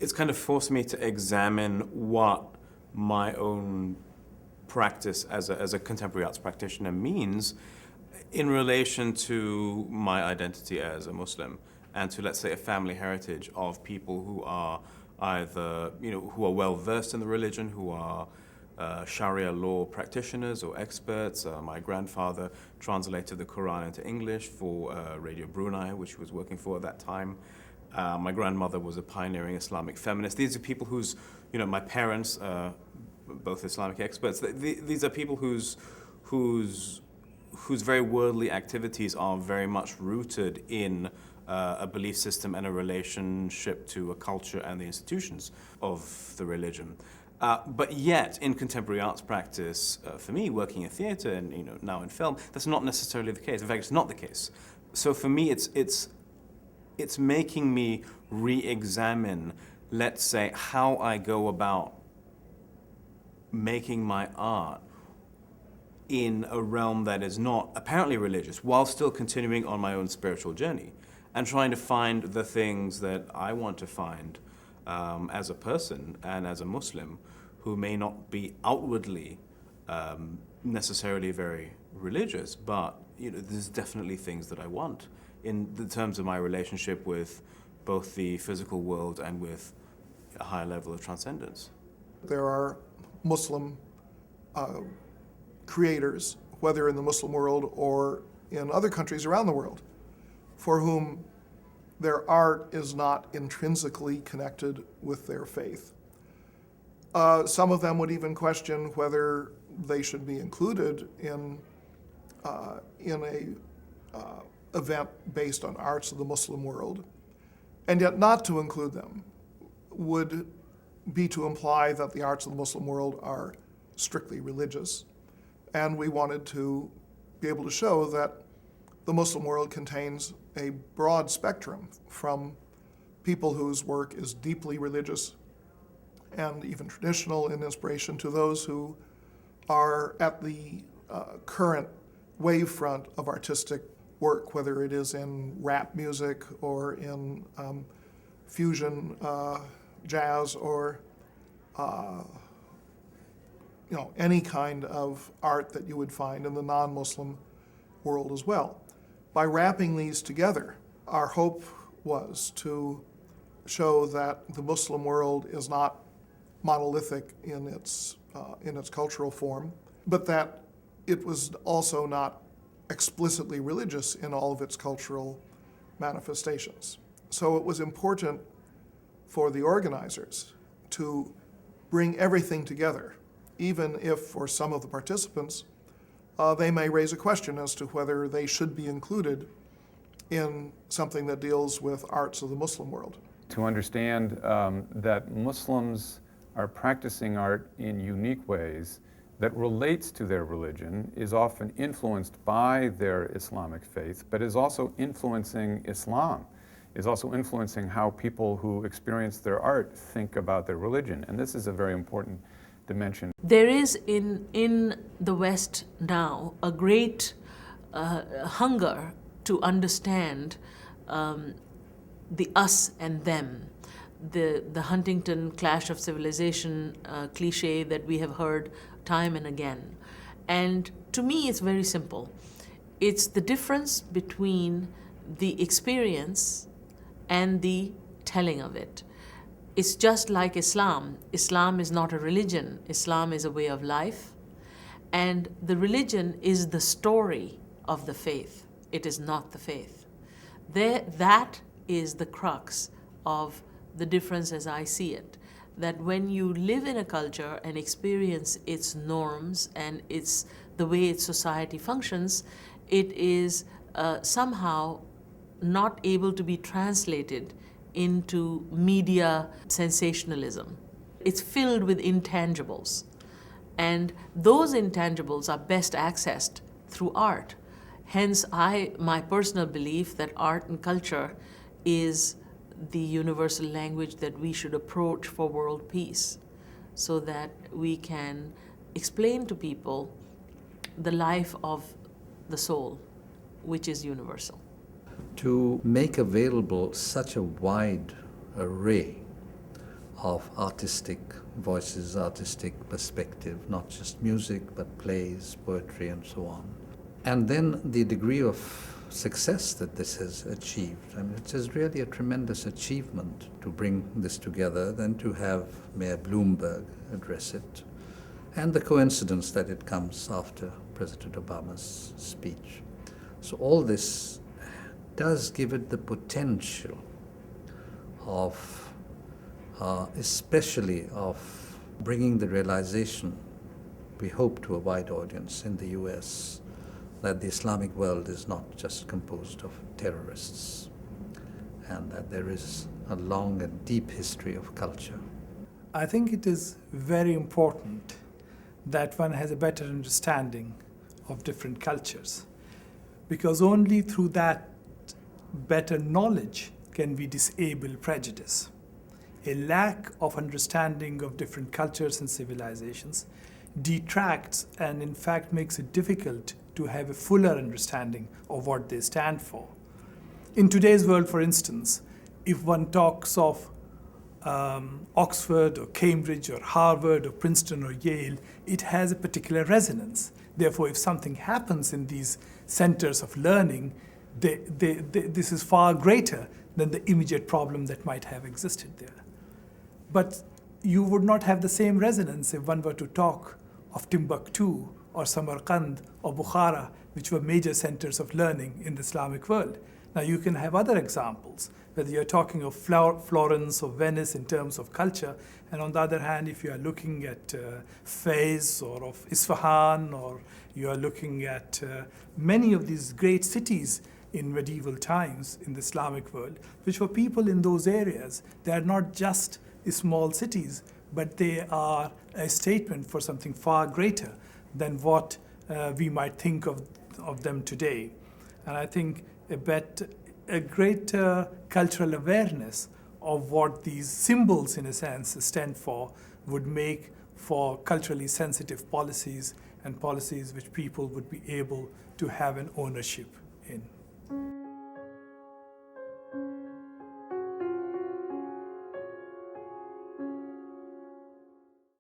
it's kind of forced me to examine what my own practice as a contemporary arts practitioner means in relation to my identity as a Muslim and to, let's say, a family heritage of people who are either, who are well versed in the religion, who are Sharia law practitioners or experts. My grandfather translated the Quran into English for Radio Brunei, which he was working for at that time. My grandmother was a pioneering Islamic feminist. These are people whose, my parents, both Islamic experts, these are people whose very worldly activities are very much rooted in a belief system and a relationship to a culture and the institutions of the religion. But yet, in contemporary arts practice, for me, working in theatre and now in film, that's not necessarily the case. In fact, it's not the case. So for me, it's making me re-examine, let's say, how I go about making my art in a realm that is not apparently religious, while still continuing on my own spiritual journey and trying to find the things that I want to find as a person and as a Muslim who may not be outwardly necessarily very religious, but there's definitely things that I want in the terms of my relationship with both the physical world and with a higher level of transcendence. There are Muslim creators, whether in the Muslim world or in other countries around the world, for whom their art is not intrinsically connected with their faith. Some of them would even question whether they should be included in a event based on arts of the Muslim world. And yet not to include them would be to imply that the arts of the Muslim world are strictly religious. And we wanted to be able to show that the Muslim world contains a broad spectrum from people whose work is deeply religious and even traditional in inspiration to those who are at the current wavefront of artistic work, whether it is in rap music or in fusion jazz or any kind of art that you would find in the non-Muslim world as well. By wrapping these together, our hope was to show that the Muslim world is not monolithic in its cultural form, but that it was also not explicitly religious in all of its cultural manifestations. So it was important for the organizers to bring everything together, even if for some of the participants, they may raise a question as to whether they should be included in something that deals with arts of the Muslim world. To understand that Muslims are practicing art in unique ways that relates to their religion, is often influenced by their Islamic faith, but is also influencing Islam, is also influencing how people who experience their art think about their religion. And this is a very important dimension. There is in the West now a great hunger to understand the us and them, the Huntington clash of civilization cliche that we have heard time and again. And to me, it's very simple. It's the difference between the experience and the telling of it. It's just like Islam. Islam is not a religion. Islam is a way of life. And the religion is the story of the faith. It is not the faith. That is the crux of the difference as I see it. That when you live in a culture and experience its norms and the way its society functions, it is somehow not able to be translated into media sensationalism. It's filled with intangibles. And those intangibles are best accessed through art. Hence, my personal belief that art and culture is the universal language that we should approach for world peace, so that we can explain to people the life of the soul, which is universal. To make available such a wide array of artistic voices, artistic perspective, not just music, but plays, poetry, and so on. And then the degree of success that this has achieved. I mean, it is really a tremendous achievement to bring this together, than to have Mayor Bloomberg address it, and the coincidence that it comes after President Obama's speech. So all this does give it the potential of especially of bringing the realization, we hope, to a wide audience in the US, that the Islamic world is not just composed of terrorists, and that there is a long and deep history of culture. I think it is very important that one has a better understanding of different cultures, because only through that better knowledge can we disable prejudice. A lack of understanding of different cultures and civilizations detracts and in fact makes it difficult to have a fuller understanding of what they stand for. In today's world, for instance, if one talks of Oxford or Cambridge or Harvard or Princeton or Yale, it has a particular resonance. Therefore, if something happens in these centers of learning, this is far greater than the immediate problem that might have existed there. But you would not have the same resonance if one were to talk of Timbuktu or Samarkand or Bukhara, which were major centers of learning in the Islamic world. Now you can have other examples, whether you're talking of Florence or Venice in terms of culture, and on the other hand, if you are looking at Fez or of Isfahan, or you are looking at many of these great cities in medieval times in the Islamic world, which were people in those areas, they are not just small cities, but they are a statement for something far greater than what we might think of them today. And I think a greater cultural awareness of what these symbols, in a sense, stand for would make for culturally sensitive policies, and policies which people would be able to have an ownership in.